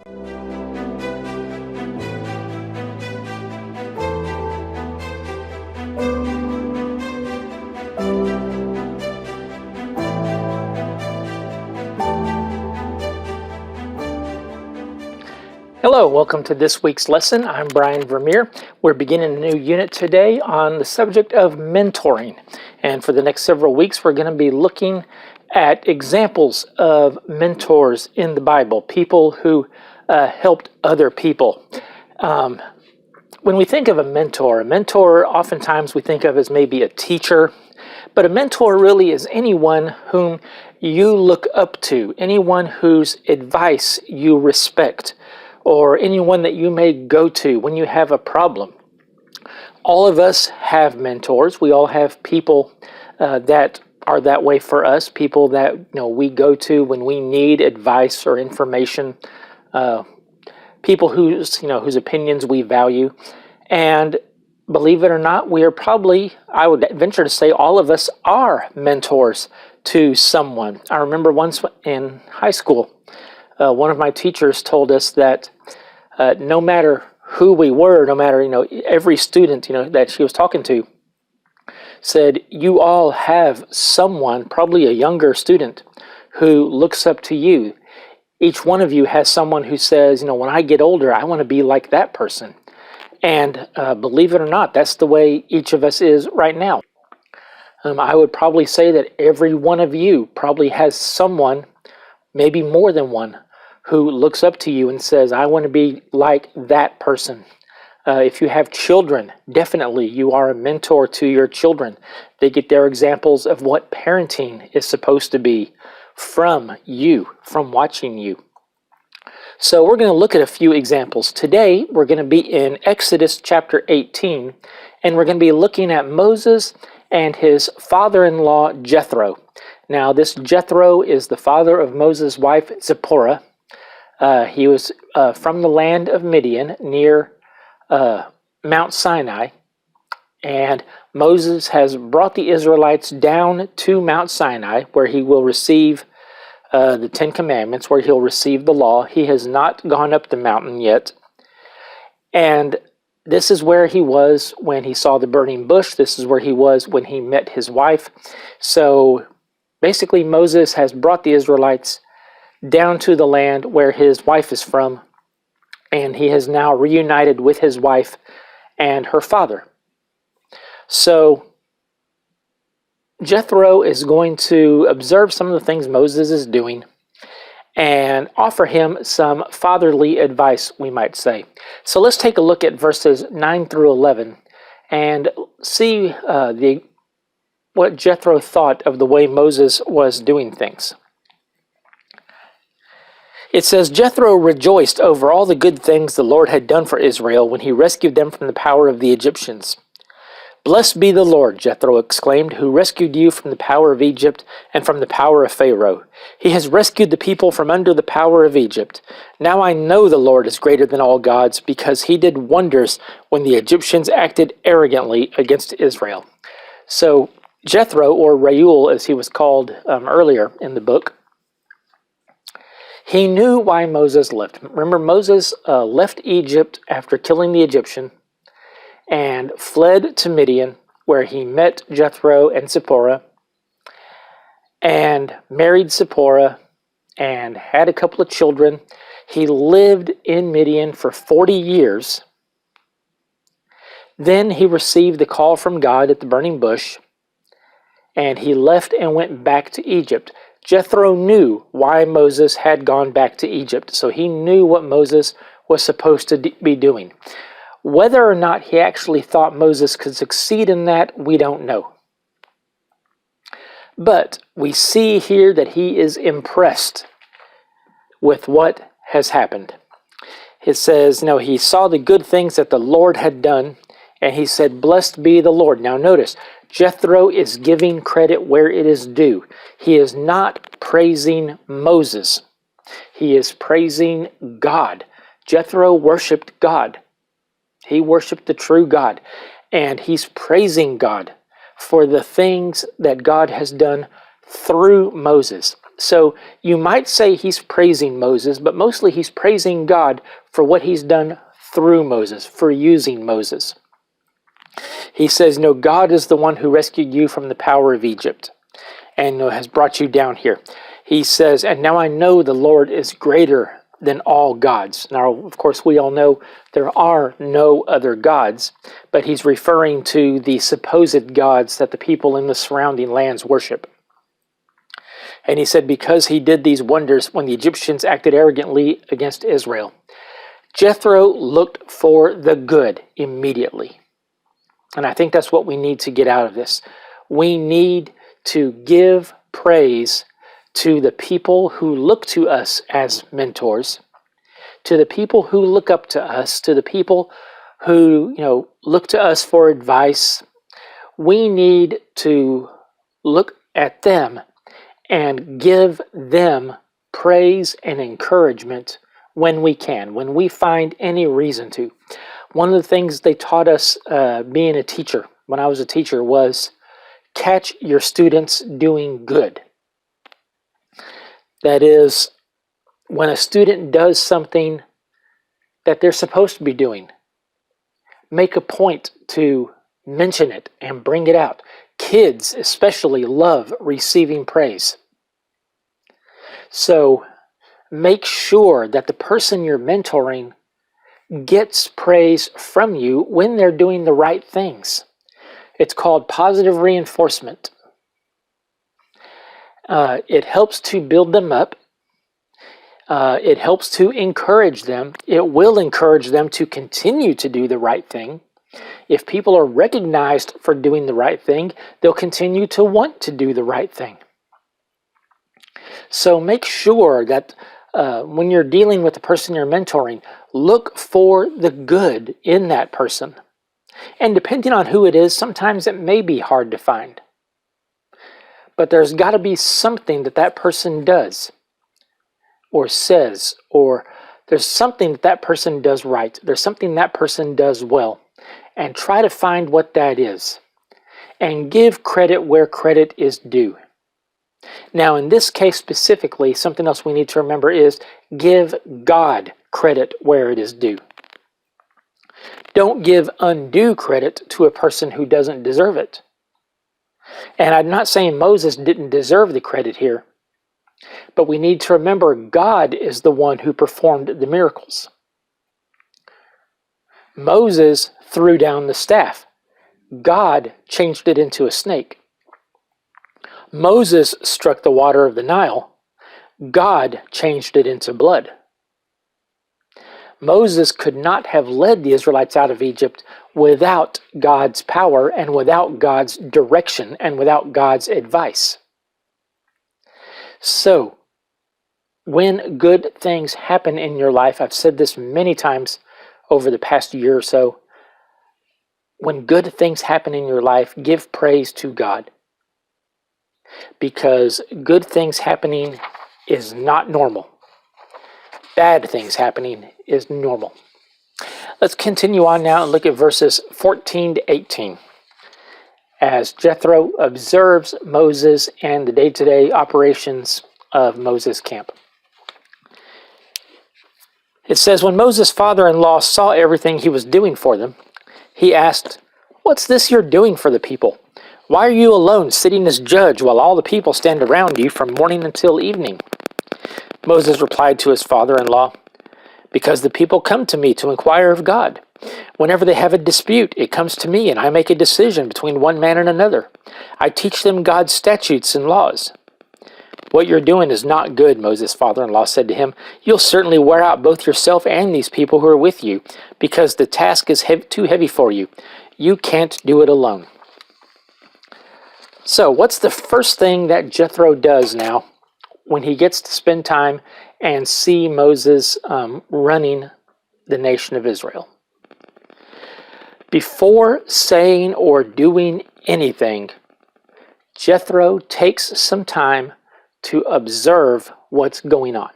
Hello, welcome to this week's lesson. I'm Brian Vermeer. We're beginning a new unit today on the subject of mentoring. And for the next several weeks, we're going to be looking at examples of mentors in the Bible, people who helped other people. When we think of a mentor oftentimes we think of as maybe a teacher, but a mentor really is anyone whom you look up to, anyone whose advice you respect, or anyone that you may go to when you have a problem. All of us have mentors. We all have people that are that way for us, people that we go to when we need advice or information, people whose opinions we value. And believe it or not, we are probably, I would venture to say, all of us are mentors to someone. I remember once in high school, one of my teachers told us that no matter who we were, no matter, every student, that she was talking to, said, you all have someone, probably a younger student, who looks up to you. Each one of you has someone who says, when I get older, I want to be like that person. And believe it or not, that's the way each of us is right now. I would probably say that every one of you probably has someone, maybe more than one, who looks up to you and says, I want to be like that person. If you have children, definitely you are a mentor to your children. They get their examples of what parenting is supposed to be from you, from watching you. So we're going to look at a few examples. Today, we're going to be in Exodus chapter 18, and we're going to be looking at Moses and his father-in-law, Jethro. Now, this Jethro is the father of Moses' wife, Zipporah. He was from the land of Midian near Mount Sinai, and Moses has brought the Israelites down to Mount Sinai, where he will receive the Ten Commandments, where he'll receive the law. He has not gone up the mountain yet, and this is where he was when he saw the burning bush. This is where he was when he met his wife. So basically, Moses has brought the Israelites down to the land where his wife is from, and he has now reunited with his wife and her father. So Jethro is going to observe some of the things Moses is doing and offer him some fatherly advice, we might say. So let's take a look at verses 9 through 11 and see what Jethro thought of the way Moses was doing things. It says, Jethro rejoiced over all the good things the Lord had done for Israel when he rescued them from the power of the Egyptians. Blessed be the Lord, Jethro exclaimed, who rescued you from the power of Egypt and from the power of Pharaoh. He has rescued the people from under the power of Egypt. Now I know the Lord is greater than all gods, because he did wonders when the Egyptians acted arrogantly against Israel. So Jethro, or Reuel as he was called earlier in the book, he knew why Moses left. Remember, Moses left Egypt after killing the Egyptian and fled to Midian, where he met Jethro and Zipporah and married Zipporah and had a couple of children. He lived in Midian for 40 years. Then he received the call from God at the burning bush, and he left and went back to Egypt. Jethro knew why Moses had gone back to Egypt, so he knew what Moses was supposed to be doing. Whether or not he actually thought Moses could succeed in that, we don't know. But we see here that he is impressed with what has happened. It says, he saw the good things that the Lord had done, and he said, blessed be the Lord. Now notice, Jethro is giving credit where it is due. He is not praising Moses. He is praising God. Jethro worshiped God. He worshiped the true God. And he's praising God for the things that God has done through Moses. So you might say he's praising Moses, but mostly he's praising God for what he's done through Moses, for using Moses. He says, no, God is the one who rescued you from the power of Egypt and has brought you down here. He says, and now I know the Lord is greater than all gods. Now, of course, we all know there are no other gods, but he's referring to the supposed gods that the people in the surrounding lands worship. And he said, because he did these wonders when the Egyptians acted arrogantly against Israel. Jethro looked for the good immediately. And I think that's what we need to get out of this. We need to give praise to the people who look to us as mentors, to the people who look up to us, to the people who, look to us for advice. We need to look at them and give them praise and encouragement when we can, when we find any reason to. One of the things they taught us being a teacher, when I was a teacher, was catch your students doing good. That is, when a student does something that they're supposed to be doing, make a point to mention it and bring it out. Kids especially love receiving praise. So make sure that the person you're mentoring gets praise from you when they're doing the right things. It's called positive reinforcement. It helps to build them up. It helps to encourage them. It will encourage them to continue to do the right thing. If people are recognized for doing the right thing, they'll continue to want to do the right thing. So make sure that when you're dealing with the person you're mentoring, look for the good in that person. And depending on who it is, sometimes it may be hard to find. But there's got to be something that that person does or says, or there's something that person does right. There's something that person does well. And try to find what that is. And give credit where credit is due. Now, in this case specifically, something else we need to remember is give God credit where it is due. Don't give undue credit to a person who doesn't deserve it. And I'm not saying Moses didn't deserve the credit here, but we need to remember God is the one who performed the miracles. Moses threw down the staff. God changed it into a snake. Moses struck the water of the Nile. God changed it into blood. Moses could not have led the Israelites out of Egypt without God's power and without God's direction and without God's advice. So, when good things happen in your life, I've said this many times over the past year or so, when good things happen in your life, give praise to God. Because good things happening is not normal. Bad things happening is normal. Let's continue on now and look at verses 14 to 18. As Jethro observes Moses and the day-to-day operations of Moses' camp. It says, when Moses' father-in-law saw everything he was doing for them, he asked, "What's this you're doing for the people? Why are you alone sitting as judge while all the people stand around you from morning until evening?" Moses replied to his father-in-law, "Because the people come to me to inquire of God. Whenever they have a dispute, it comes to me, and I make a decision between one man and another. I teach them God's statutes and laws." "What you're doing is not good," Moses' father-in-law said to him. "You'll certainly wear out both yourself and these people who are with you, because the task is too heavy for you. You can't do it alone." So, what's the first thing that Jethro does now when he gets to spend time and see Moses running the nation of Israel? Before saying or doing anything, Jethro takes some time to observe what's going on.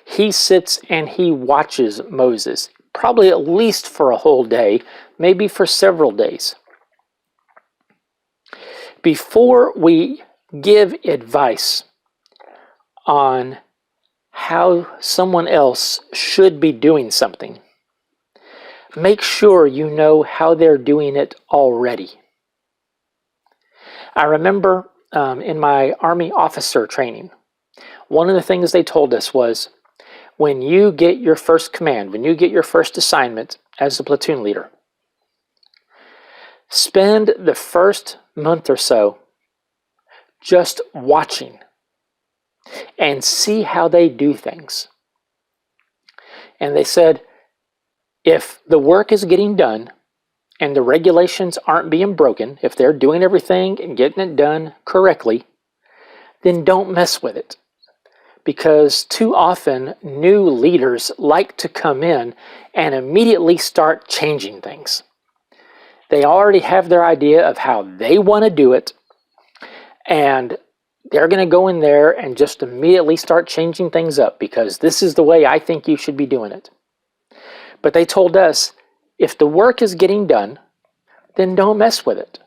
He sits and he watches Moses, probably at least for a whole day, maybe for several days. Before we give advice, on how someone else should be doing something, make sure you know how they're doing it already. I remember in my Army officer training, one of the things they told us was, when you get your first command, when you get your first assignment as a platoon leader, spend the first month or so just watching and see how they do things. And they said, if the work is getting done and the regulations aren't being broken, if they're doing everything and getting it done correctly, then don't mess with it. Because too often new leaders like to come in and immediately start changing things. They already have their idea of how they want to do it, and they're going to go in there and just immediately start changing things up because this is the way I think you should be doing it. But they told us, if the work is getting done, then don't mess with it.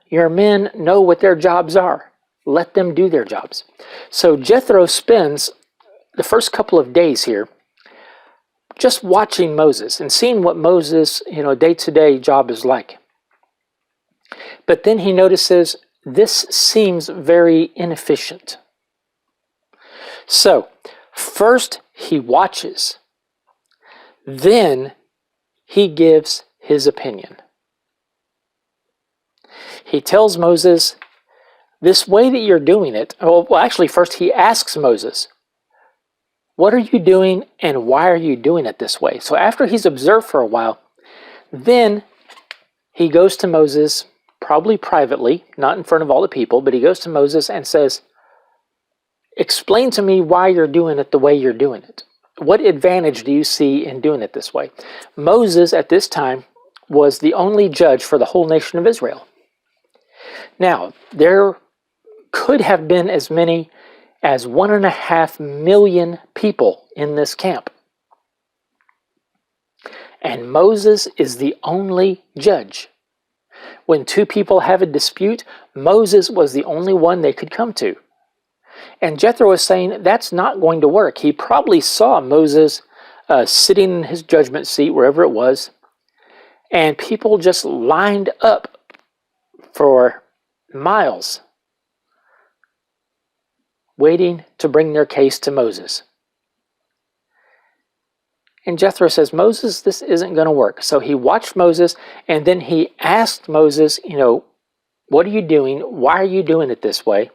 Your men know what their jobs are. Let them do their jobs. So Jethro spends the first couple of days here just watching Moses and seeing what Moses' day-to-day job is like. But then he notices this seems very inefficient. So first he watches, then he gives his opinion. He tells Moses, this way that you're doing it, actually first he asks Moses, what are you doing and why are you doing it this way? So after he's observed for a while, then he goes to Moses, probably privately, not in front of all the people, but he goes to Moses and says, explain to me why you're doing it the way you're doing it. What advantage do you see in doing it this way? Moses at this time was the only judge for the whole nation of Israel. Now, there could have been as many as 1.5 million people in this camp. And Moses is the only judge. When two people have a dispute, Moses was the only one they could come to. And Jethro is saying that's not going to work. He probably saw Moses sitting in his judgment seat, wherever it was, and people just lined up for miles waiting to bring their case to Moses. And Jethro says, Moses, this isn't going to work. So he watched Moses, and then he asked Moses, what are you doing? Why are you doing it this way?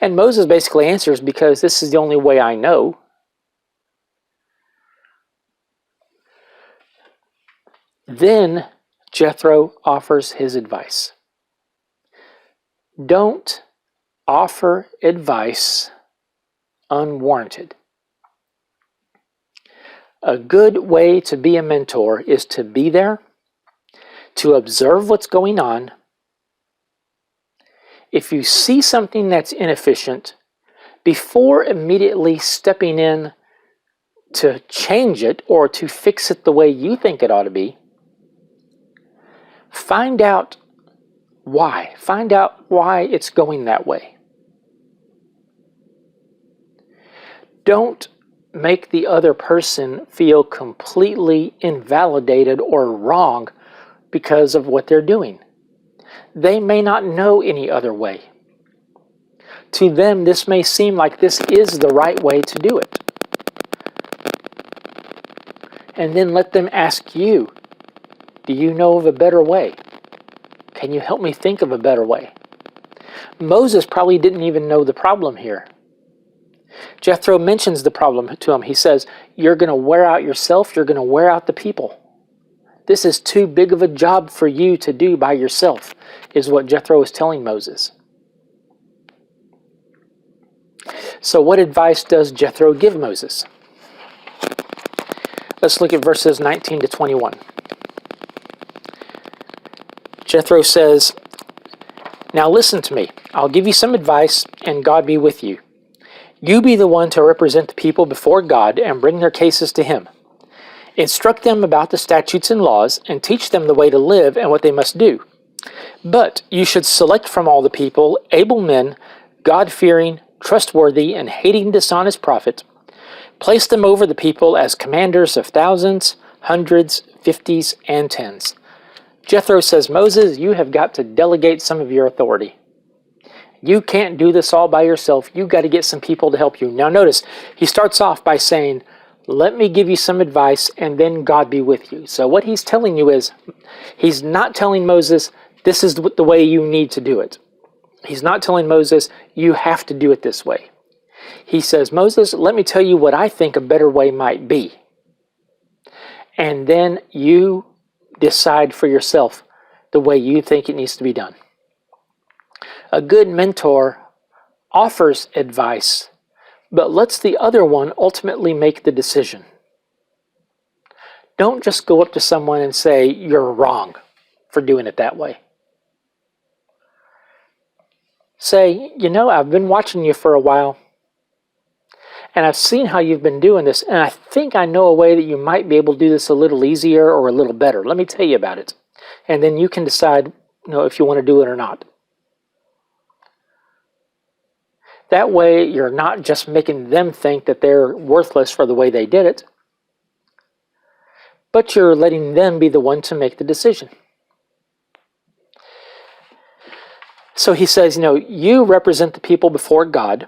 And Moses basically answers, because this is the only way I know. Then Jethro offers his advice. Don't offer advice unwarranted. A good way to be a mentor is to be there, to observe what's going on. If you see something that's inefficient, before immediately stepping in to change it or to fix it the way you think it ought to be, find out why. Find out why it's going that way. Don't make the other person feel completely invalidated or wrong because of what they're doing. They may not know any other way. To them, this may seem like this is the right way to do it. And then let them ask you, do you know of a better way? Can you help me think of a better way? Moses probably didn't even know the problem here. Jethro mentions the problem to him. He says, you're going to wear out yourself, you're going to wear out the people. This is too big of a job for you to do by yourself, is what Jethro is telling Moses. So what advice does Jethro give Moses? Let's look at verses 19 to 21. Jethro says, now listen to me. I'll give you some advice, and God be with you. You be the one to represent the people before God and bring their cases to him. Instruct them about the statutes and laws, and teach them the way to live and what they must do. But you should select from all the people able men, God-fearing, trustworthy, and hating dishonest profit. Place them over the people as commanders of thousands, hundreds, fifties, and tens. Jethro says, Moses, you have got to delegate some of your authority. You can't do this all by yourself. You've got to get some people to help you. Now notice, he starts off by saying, let me give you some advice and then God be with you. So what he's telling you is, he's not telling Moses, this is the way you need to do it. He's not telling Moses, you have to do it this way. He says, Moses, let me tell you what I think a better way might be. And then you decide for yourself the way you think it needs to be done. A good mentor offers advice, but lets the other one ultimately make the decision. Don't just go up to someone and say, you're wrong for doing it that way. Say, I've been watching you for a while, and I've seen how you've been doing this, and I think I know a way that you might be able to do this a little easier or a little better. Let me tell you about it. And then you can decide, if you want to do it or not. That way, you're not just making them think that they're worthless for the way they did it, but you're letting them be the one to make the decision. So he says, you represent the people before God,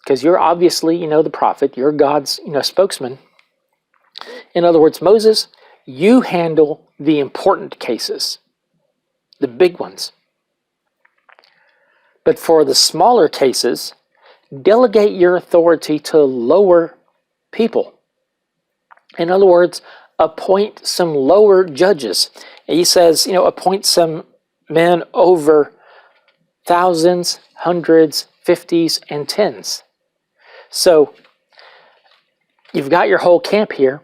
because you're obviously, the prophet, you're God's, spokesman. In other words, Moses, you handle the important cases, the big ones. But for the smaller cases, delegate your authority to lower people. In other words, appoint some lower judges. And he says, appoint some men over thousands, hundreds, fifties, and tens. So you've got your whole camp here.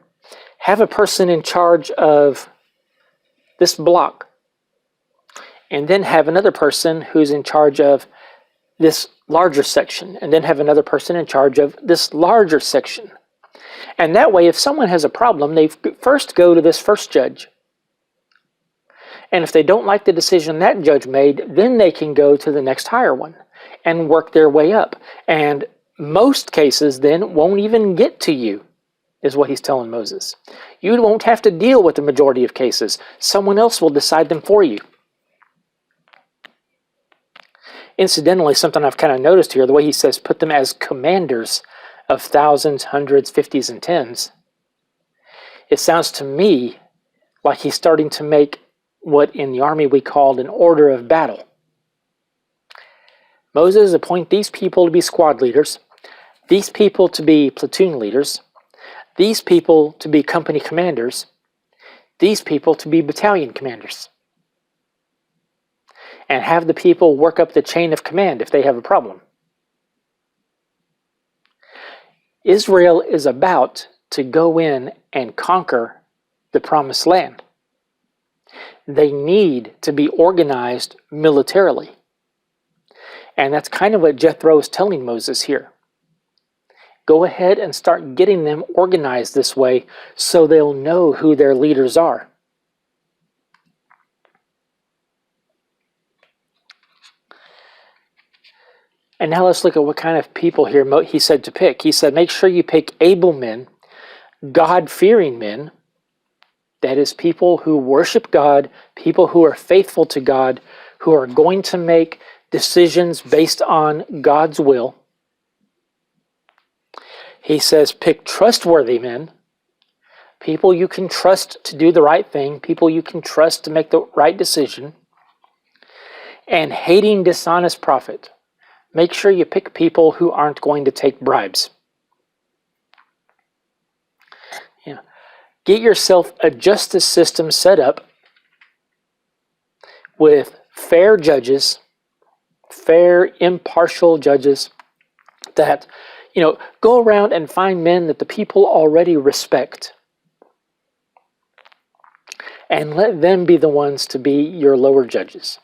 Have a person in charge of this block, and then have another person who's in charge of this larger section, and then have another person in charge of this larger section. And that way, if someone has a problem, they first go to this first judge. And if they don't like the decision that judge made, then they can go to the next higher one and work their way up. And most cases then won't even get to you, is what he's telling Moses. You won't have to deal with the majority of cases. Someone else will decide them for you. Incidentally, something I've kind of noticed here, the way he says put them as commanders of thousands, hundreds, fifties, and tens, it sounds to me like he's starting to make what in the army we called an order of battle. Moses, appoint these people to be squad leaders, these people to be platoon leaders, these people to be company commanders, these people to be battalion commanders. And have the people work up the chain of command if they have a problem. Israel is about to go in and conquer the promised land. They need to be organized militarily. And that's kind of what Jethro is telling Moses here. Go ahead and start getting them organized this way so they'll know who their leaders are. And now let's look at what kind of people here he said to pick. He said, make sure you pick able men, God-fearing men. That is, people who worship God, people who are faithful to God, who are going to make decisions based on God's will. He says, pick trustworthy men, people you can trust to do the right thing, people you can trust to make the right decision, and hating dishonest profit. Make sure you pick people who aren't going to take bribes. Get yourself a justice system set up with fair judges, fair, impartial judges that, go around and find men that the people already respect. And let them be the ones to be your lower judges.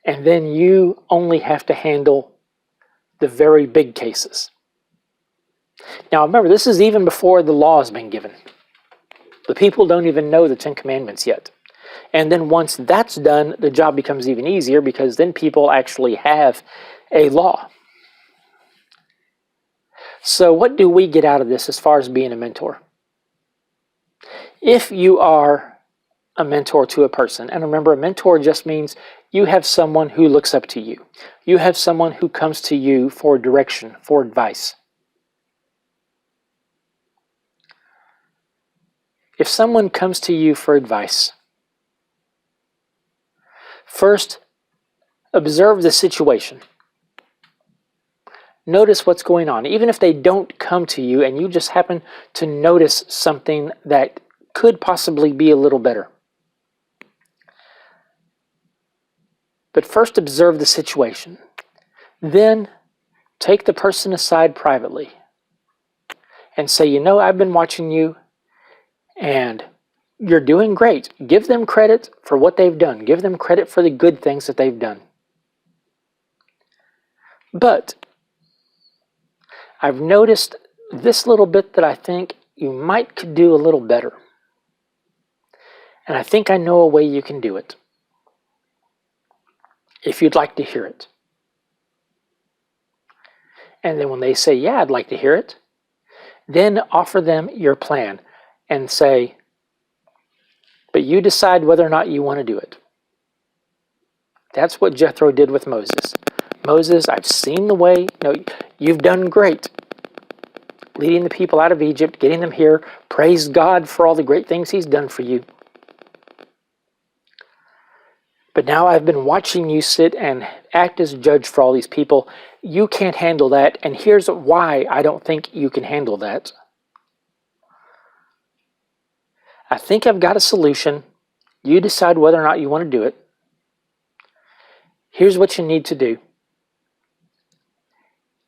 And then you only have to handle the very big cases. Now remember, this is even before the law has been given. The people don't even know the Ten Commandments yet. And then once that's done, the job becomes even easier because then people actually have a law. So what do we get out of this as far as being a mentor? If you are a mentor to a person, and remember, a mentor just means you have someone who looks up to you. You have someone who comes to you for direction, for advice. If someone comes to you for advice, first, observe the situation. Notice what's going on. Even if they don't come to you and you just happen to notice something that could possibly be a little better. But first observe the situation. Then take the person aside privately and say, you know, I've been watching you and you're doing great. Give them credit for what they've done. Give them credit for the good things that they've done. But I've noticed this little bit that I think you might could do a little better. And I think I know a way you can do it. If you'd like to hear it. And then when they say, yeah, I'd like to hear it, then offer them your plan and say, but you decide whether or not you want to do it. That's what Jethro did with Moses. Moses, I've seen the way. No, you've done great. Leading the people out of Egypt, getting them here. Praise God for all the great things He's done for you. But now I've been watching you sit and act as judge for all these people. You can't handle that, and here's why I don't think you can handle that. I think I've got a solution. You decide whether or not you want to do it. Here's what you need to do.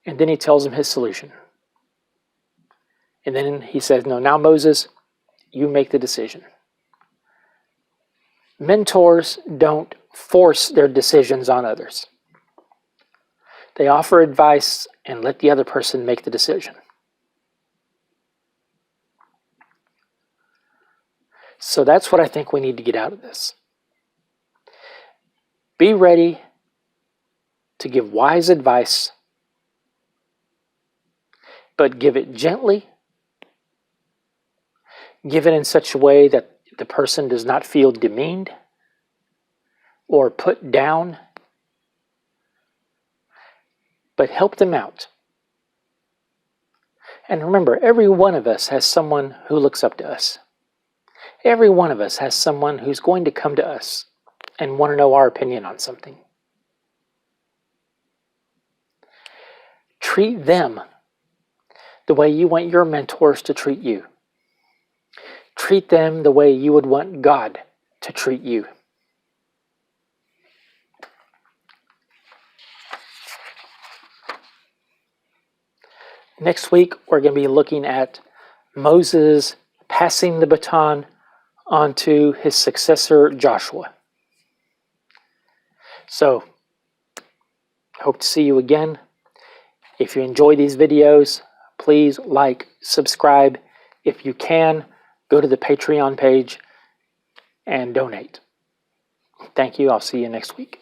And then he tells him his solution. And then he says, no, now Moses, you make the decision. Mentors don't force their decisions on others. They offer advice and let the other person make the decision. So that's what I think we need to get out of this. Be ready to give wise advice, but give it gently. Give it in such a way that the person does not feel demeaned or put down, but help them out. And remember, every one of us has someone who looks up to us. Every one of us has someone who's going to come to us and want to know our opinion on something. Treat them the way you want your mentors to treat you. Treat them the way you would want God to treat you. Next week, we're going to be looking at Moses passing the baton onto his successor, Joshua. So, hope to see you again. If you enjoy these videos, please like, subscribe. If you can, go to the Patreon page and donate. Thank you. I'll see you next week.